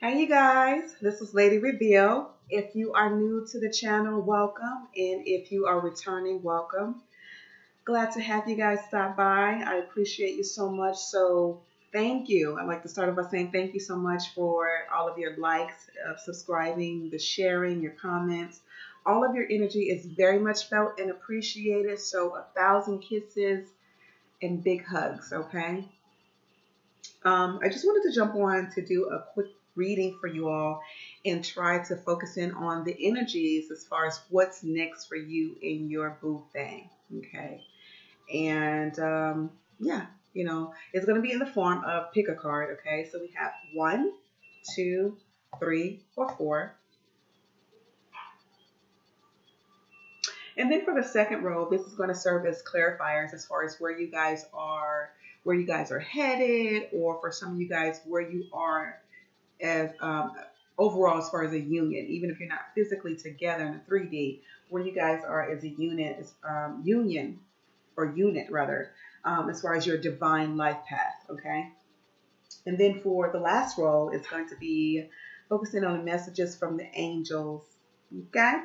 Hey you guys, this is Lady Reveal. If you are new to the channel, welcome. And if you are returning, welcome. Glad to have you guys stop by. I appreciate you so much. So thank you. I'd like to start off by saying thank you so much for all of your likes, subscribing, the sharing, your comments. All of your energy is very much felt and appreciated. So 1,000 kisses and big hugs, okay? I just wanted to jump on to do a quick reading for you all and try to focus in on the energies as far as what's next for you in your boo thing. Okay. And yeah, it's going to be in the form of pick a card. Okay. So we have one, two, three, or four. And then for the second row, this is going to serve as clarifiers as far as where you guys are headed, or for some of you guys, where you are as overall as far as a union, even if you're not physically together in a 3D, where you guys are as a unit, union or unit rather, as far as your divine life path. Okay. And then for the last row, it's going to be focusing on the messages from the angels. Okay.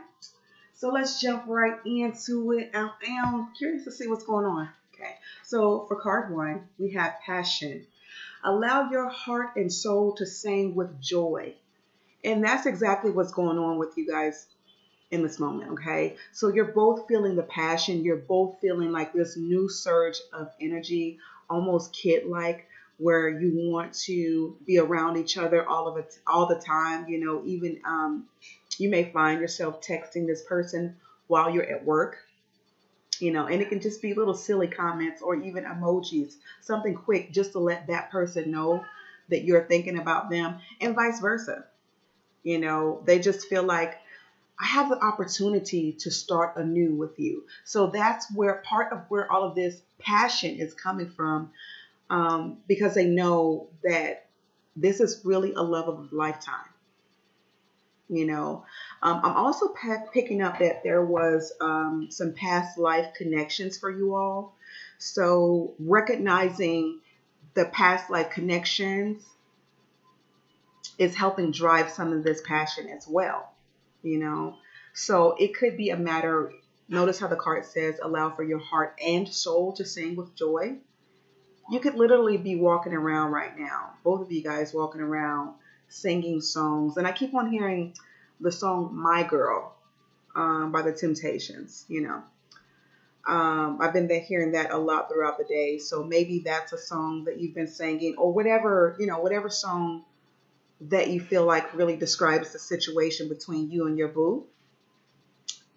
So let's jump right into it. I'm curious to see what's going on. Okay. So for card one, we have passion. Allow your heart and soul to sing with joy. And that's exactly what's going on with you guys in this moment, okay? So you're both feeling the passion. You're both feeling like this new surge of energy, almost kid-like, where you want to be around each other all the time. Even you may find yourself texting this person while you're at work. And it can just be little silly comments or even emojis, something quick just to let that person know that you're thinking about them, and vice versa. They just feel like I have the opportunity to start anew with you. So that's where part of where all of this passion is coming from, because they know that this is really a love of a lifetime. I'm also picking up that there was some past life connections for you all. So recognizing the past life connections is helping drive some of this passion as well. So it could be a matter. Notice how the card says, allow for your heart and soul to sing with joy. You could literally be walking around right now, both of you guys walking around singing songs. And I keep on hearing the song My Girl by the Temptations. I've been hearing that a lot throughout the day. So maybe that's a song that you've been singing, or whatever song that you feel like really describes the situation between you and your boo.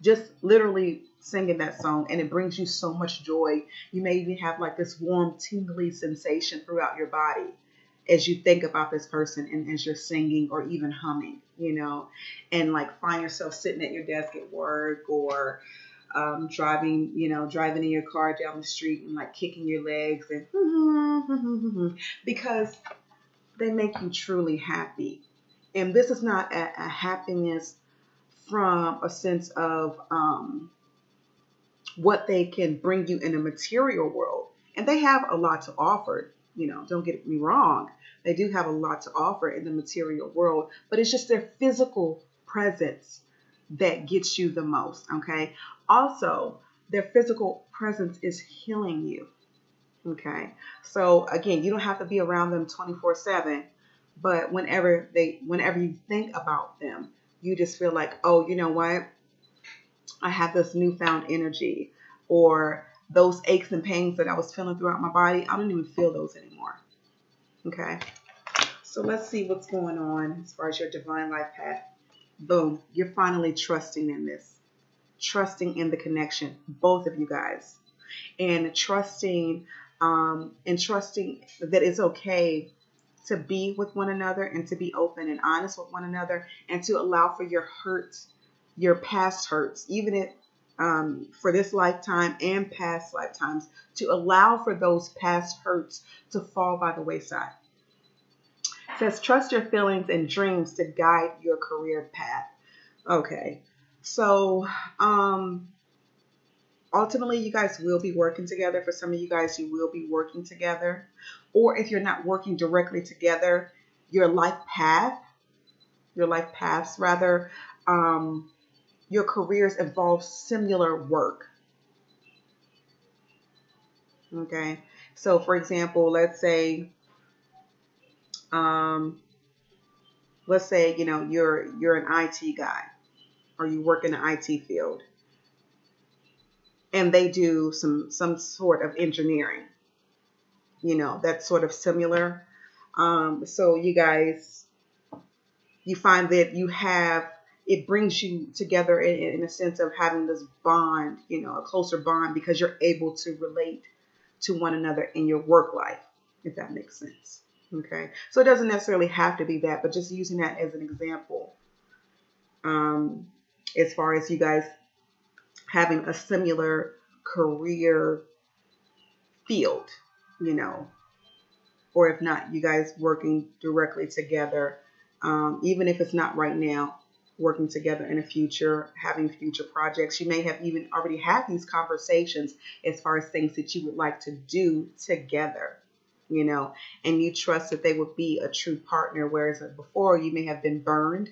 Just literally singing that song, and it brings you so much joy. You may even have like this warm, tingly sensation throughout your body as you think about this person and as you're singing or even humming, and like find yourself sitting at your desk at work, or driving in your car down the street and like kicking your legs and because they make you truly happy. And this is not a happiness from a sense of what they can bring you in a material world. And they have a lot to offer. Don't get me wrong. They do have a lot to offer in the material world, but it's just their physical presence that gets you the most. Okay. Also, their physical presence is healing you. Okay. So again, you don't have to be around them 24/7, but whenever you think about them, you just feel like, oh, you know what? I have this newfound energy, or those aches and pains that I was feeling throughout my body, I don't even feel those anymore. Okay. So let's see what's going on as far as your divine life path. Boom. You're finally trusting in this, trusting in the connection, both of you guys, and trusting that it's okay to be with one another and to be open and honest with one another, and to allow for your hurts, your past hurts, even if for this lifetime and past lifetimes, to allow for those past hurts to fall by the wayside. It says trust your feelings and dreams to guide your career path. Okay, so ultimately, you guys will be working together. For some of you guys, you will be working together. Or if you're not working directly together, your life path your life paths rather, your careers involve similar work. Okay. So for example, um, let's say, you know, you're an IT guy or you work in the IT field and they do some sort of engineering, you know, that's sort of similar. So you find that it brings you together in a sense of having this bond, you know, a closer bond because you're able to relate to one another in your work life, if that makes sense. Okay. So it doesn't necessarily have to be that, but just using that as an example, um, as far as you guys having a similar career field, you know, or if not, you guys working directly together, even if it's not right now, working together in the future, having future projects. You may have even already had these conversations as far as things that you would like to do together, you know, and you trust that they would be a true partner, whereas before you may have been burned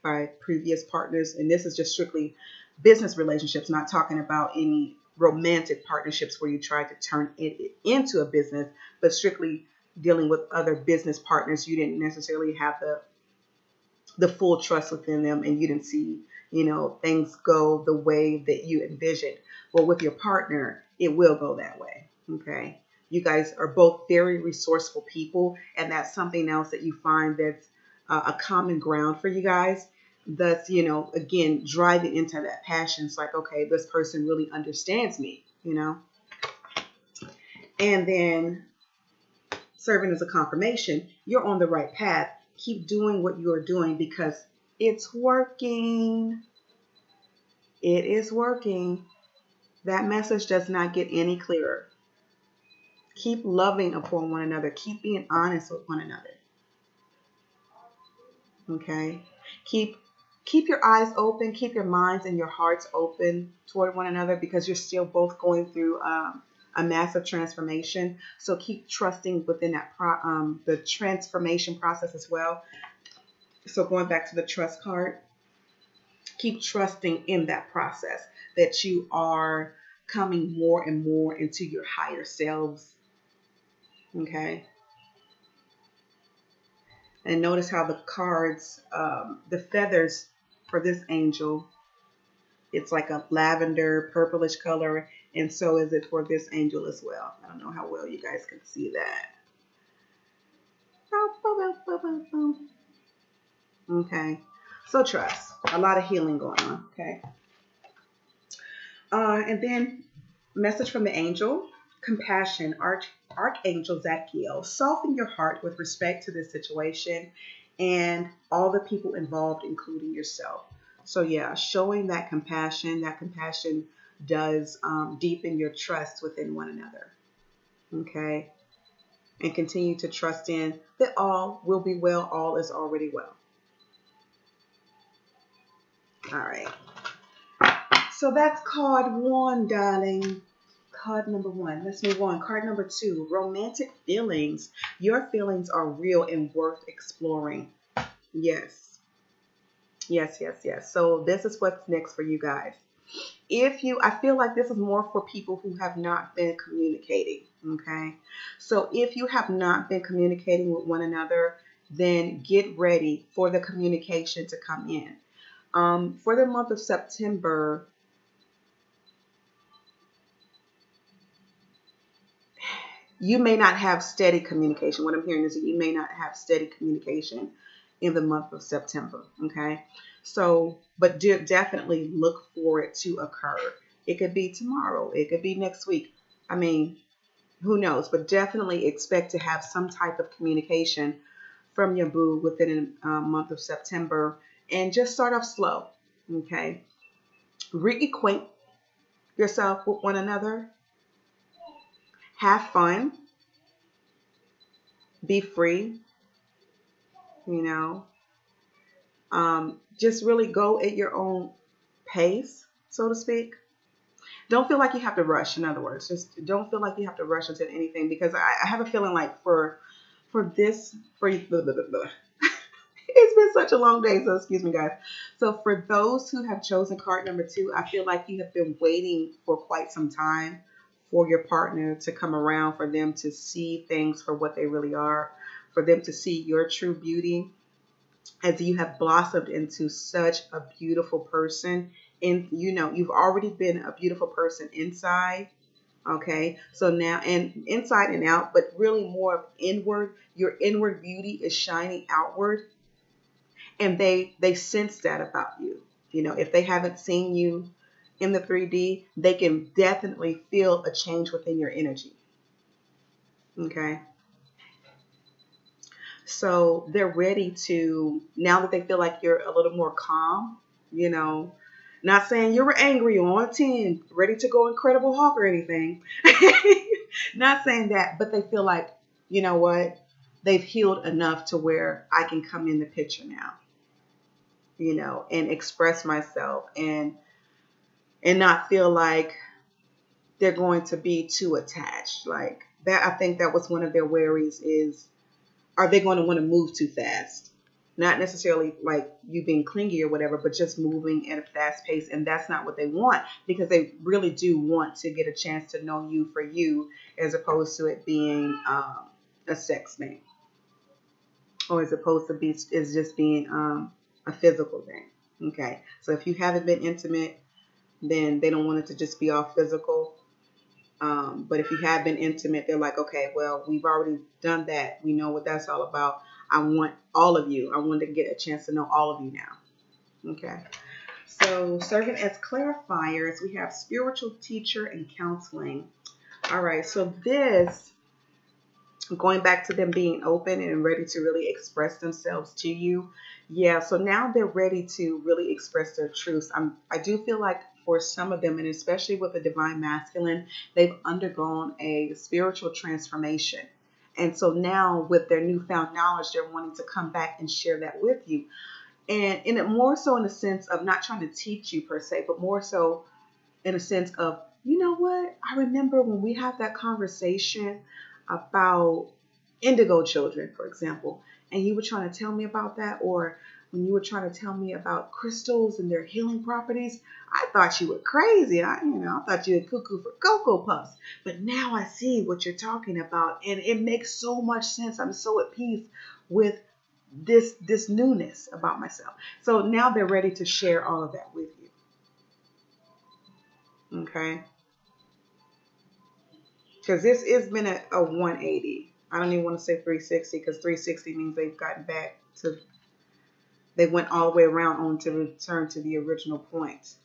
by previous partners. And this is just strictly business relationships, not talking about any romantic partnerships where you try to turn it into a business, but strictly dealing with other business partners. You didn't necessarily have the full trust within them, and you didn't see, you know, things go the way that you envisioned. Well, with your partner, it will go that way. Okay. You guys are both very resourceful people, and that's something else that you find that's a common ground for you guys. Thus, you know, again, driving into that passion. It's like, okay, this person really understands me, you know. And then serving as a confirmation, you're on the right path. Keep doing what you are doing because it's working. It is working. That message does not get any clearer. Keep loving upon one another. Keep being honest with one another. Okay? Keep your eyes open. Keep your minds and your hearts open toward one another because you're still both going through a massive transformation. So keep trusting within that the transformation process as well. So going back to the trust card, keep trusting in that process that you are coming more and more into your higher selves. Okay. And notice how the cards, the feathers for this angel, it's like a lavender purplish color. And so is it for this angel as well. I don't know how well you guys can see that. Okay. So trust. A lot of healing going on. Okay. And then message from the angel. Compassion. Archangel Zadkiel. Soften your heart with respect to this situation and all the people involved, including yourself. So yeah, showing that compassion. That compassion does deepen your trust within one another. Okay. And continue to trust in that all will be well. All is already well. All right. So that's card one, darling. Card number one. Let's move on. Card number two, romantic feelings. Your feelings are real and worth exploring. Yes. Yes, yes, yes. So this is what's next for you guys. I feel like this is more for people who have not been communicating. Okay. So if you have not been communicating with one another, then get ready for the communication to come in. For the month of September, you may not have steady communication. What I'm hearing is that you may not have steady communication in the month of September. Okay. So, but definitely look for it to occur. It could be tomorrow. It could be next week. I mean, who knows? But definitely expect to have some type of communication from your boo within a month of September. And just start off slow. Okay. Reacquaint yourself with one another. Have fun. Be free. You know. Just really go at your own pace, so to speak. Don't feel like you have to rush. In other words, just don't feel like you have to rush into anything because I have a feeling like for this, for you, It's been such a long day, so excuse me, guys. So for those who have chosen card number 2, I feel like you have been waiting for quite some time for your partner to come around, for them to see things for what they really are, for them to see your true beauty, as you have blossomed into such a beautiful person. And you've already been a beautiful person inside. Okay, so now, and inside and out, but really more of inward. Your inward beauty is shining outward, and they sense that about you. If they haven't seen you in the 3D, they can definitely feel a change within your energy. Okay, so they're ready to, now that they feel like you're a little more calm, not saying you were angry or on 10, ready to go Incredible Hulk or anything. Not saying that, but they feel like, you know what, they've healed enough to where I can come in the picture now, and express myself, and not feel like they're going to be too attached. Like that, I think that was one of their worries is, are they going to want to move too fast? Not necessarily like you being clingy or whatever, but just moving at a fast pace. And that's not what they want, because they really do want to get a chance to know you for you, as opposed to it being a sex thing, or as opposed to is just being a physical thing. Okay. So if you haven't been intimate, then they don't want it to just be all physical. But if you have been intimate, they're like, okay, well, we've already done that. We know what that's all about. I want all of you. I want to get a chance to know all of you now. Okay. So serving as clarifiers, we have spiritual teacher and counseling. All right. So this, going back to them being open and ready to really express themselves to you. Yeah. So now they're ready to really express their truths. I do feel like for some of them, and especially with the divine masculine, they've undergone a spiritual transformation. And so now with their newfound knowledge, they're wanting to come back and share that with you. And in it more so in the sense of not trying to teach you per se, but more so in a sense of, you know what? I remember when we had that conversation about indigo children, for example, and you were trying to tell me about that, or when you were trying to tell me about crystals and their healing properties, I thought you were crazy. I thought you were cuckoo for Cocoa Puffs. But now I see what you're talking about, and it makes so much sense. I'm so at peace with this newness about myself. So now they're ready to share all of that with you. Okay. Because this has been a 180. I don't even want to say 360, because 360 means they've gotten back to, they went all the way around on to return to the original point.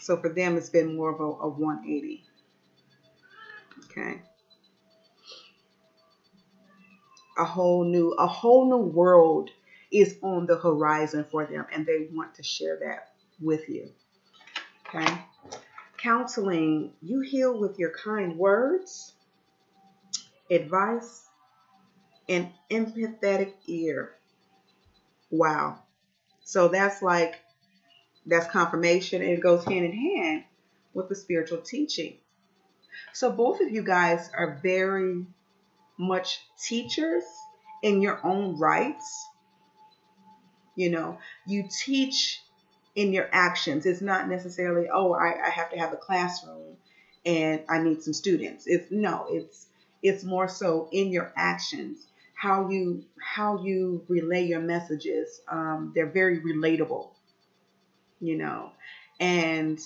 So for them, it's been more of a 180. Okay. A whole new world is on the horizon for them, and they want to share that with you. Okay. Counseling, you heal with your kind words, advice, and empathetic ear. Wow. So that's confirmation, and it goes hand in hand with the spiritual teaching. So both of you guys are very much teachers in your own rights. You teach in your actions. It's not necessarily, oh, I have to have a classroom and I need some students. It's more so in your actions, how you relay your messages. They're very relatable, and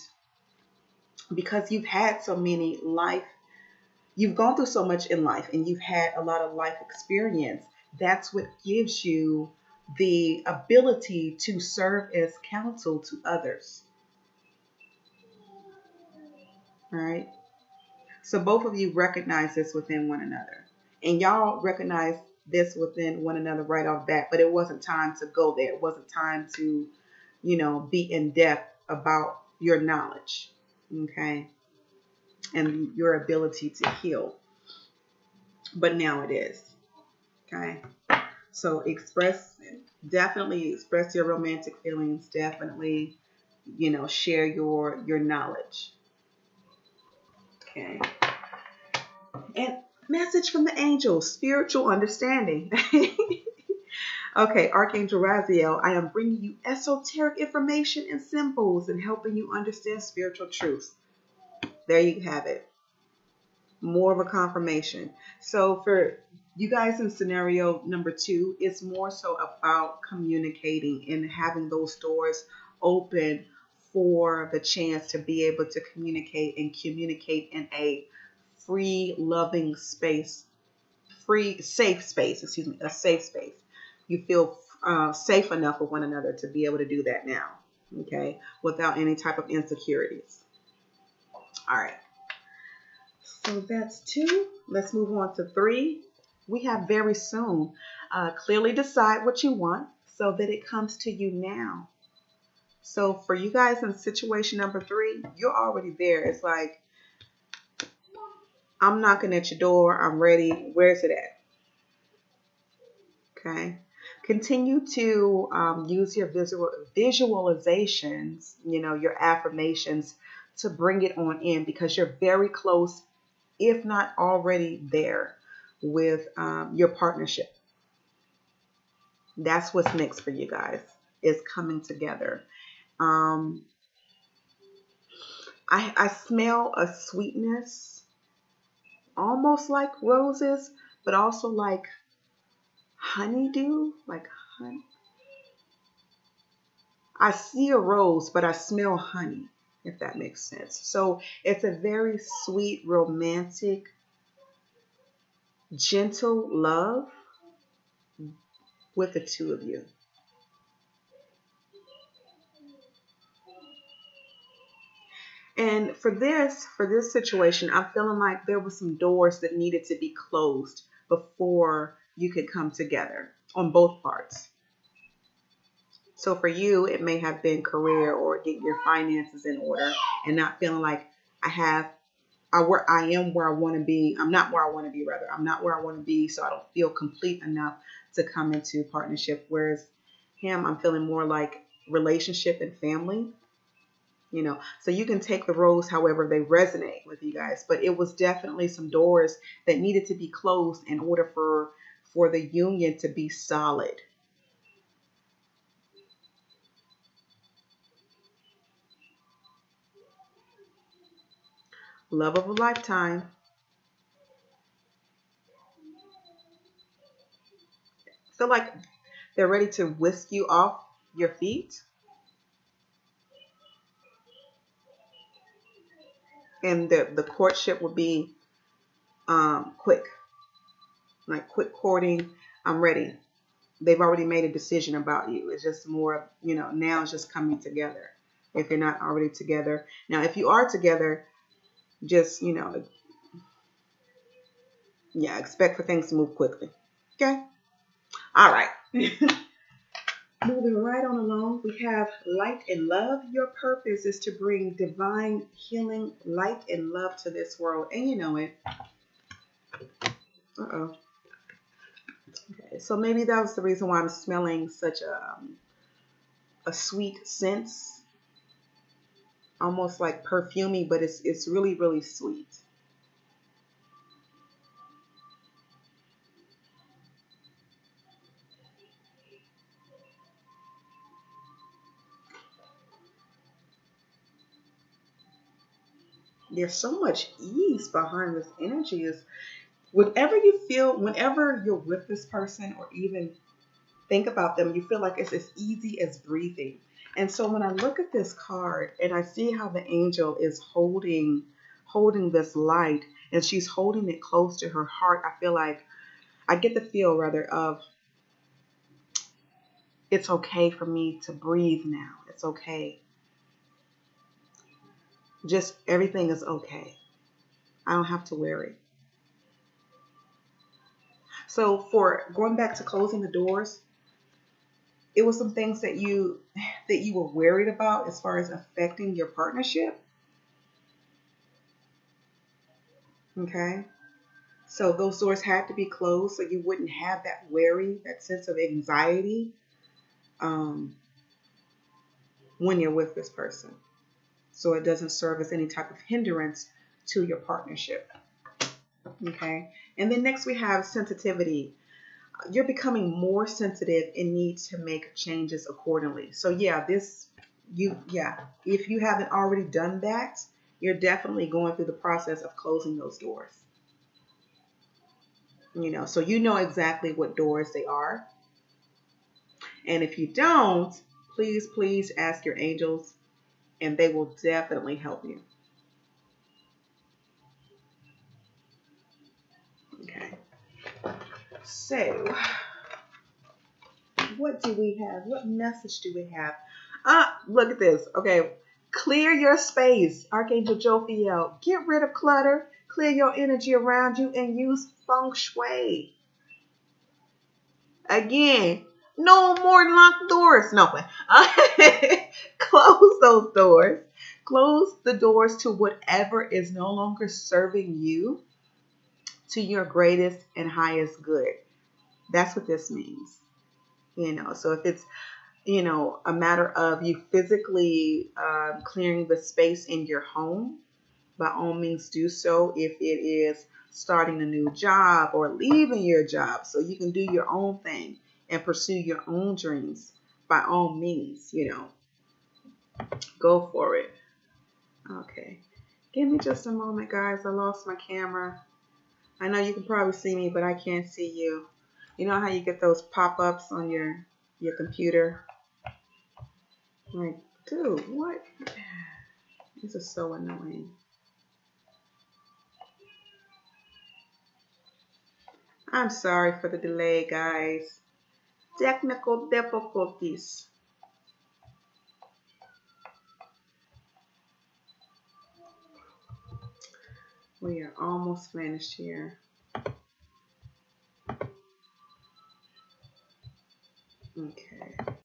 because you've had so many you've gone through so much in life, and you've had a lot of life experience. That's what gives you the ability to serve as counsel to others. All right. So both of you recognize this within one another, and y'all recognize this within one another right off bat, but it wasn't time to go there. It wasn't time to, be in depth about your knowledge. Okay. And your ability to heal. But now it is. Okay. So definitely express your romantic feelings. Definitely, share your knowledge. Okay. And message from the angels, spiritual understanding. Okay, Archangel Raziel, I am bringing you esoteric information and symbols and helping you understand spiritual truths. There you have it. More of a confirmation. So for you guys in scenario number 2, it's more so about communicating and having those doors open for the chance to be able to communicate in a free, loving space, safe space, a safe space. You feel safe enough with one another to be able to do that now, okay, without any type of insecurities. All right. So that's 2. Let's move on to 3. We have very soon. Clearly decide what you want so that it comes to you now. So for you guys in situation number 3, you're already there. It's like, I'm knocking at your door. I'm ready. Where's it at? Okay. Continue to use your visualizations, your affirmations to bring it on in, because you're very close, if not already there, with your partnership. That's what's next for you guys, is coming together. I smell a sweetness, almost like roses, but also like honeydew, like honey. I see a rose, but I smell honey, if that makes sense. So it's a very sweet, romantic, gentle love with the two of you. And for this situation, I'm feeling like there were some doors that needed to be closed before you could come together on both parts. So for you, it may have been career or getting your finances in order and not feeling like I am where I want to be. I'm not where I want to be, rather. I'm not where I want to be, so I don't feel complete enough to come into partnership. Whereas him, I'm feeling more like relationship and family. So you can take the roles however they resonate with you guys, but it was definitely some doors that needed to be closed in order for the union to be solid. Love of a lifetime. I feel like they're ready to whisk you off your feet. And the courtship will be quick. Like quick courting. I'm ready. They've already made a decision about you. It's just more, now it's just coming together. If you're not already together. Now, if you are together, just, expect for things to move quickly. Okay? All right. Moving right on along, we have light and love. Your purpose is to bring divine healing, light, and love to this world. And you know it. Uh-oh. Okay, so maybe that was the reason why I'm smelling such a sweet scent. Almost like perfumey, but it's really, really sweet. There's so much ease behind this energy. Is whatever you feel, whenever you're with this person or even think about them, you feel like it's as easy as breathing. And so when I look at this card and I see how the angel is holding this light and she's holding it close to her heart, I feel like I get the feel rather of it's okay for me to breathe now. It's okay. Just everything is okay. I don't have to worry. So for going back to closing the doors, it was some things that you were worried about as far as affecting your partnership. Okay. So those doors had to be closed so you wouldn't have that worry, that sense of anxiety when you're with this person. So it doesn't serve as any type of hindrance to your partnership. Okay. And then next we have sensitivity. you're becoming more sensitive and need to make changes accordingly. So yeah, if you haven't already done that, you're definitely going through the process of closing those doors. So you know exactly what doors they are. And if you don't, please ask your angels and they will definitely help you. Okay. So, what do we have? What message do we have? Look at this. Okay. Clear your space. Archangel Jophiel. Get rid of clutter. Clear your energy around you and use feng shui. Again, no more locked doors. No. Close those doors. Close the doors to whatever is no longer serving you to your greatest and highest good. That's what this means. So if it's, a matter of you physically clearing the space in your home, by all means do so. If it is starting a new job or leaving your job so you can do your own thing and pursue your own dreams, by all means, go for it. Okay. Give me just a moment, guys. I lost my camera. I know you can probably see me, but I can't see you. You know how you get those pop-ups on your computer? Like, dude, what? This is so annoying. I'm sorry for the delay, guys. Technical difficulties. We are almost finished here. Okay.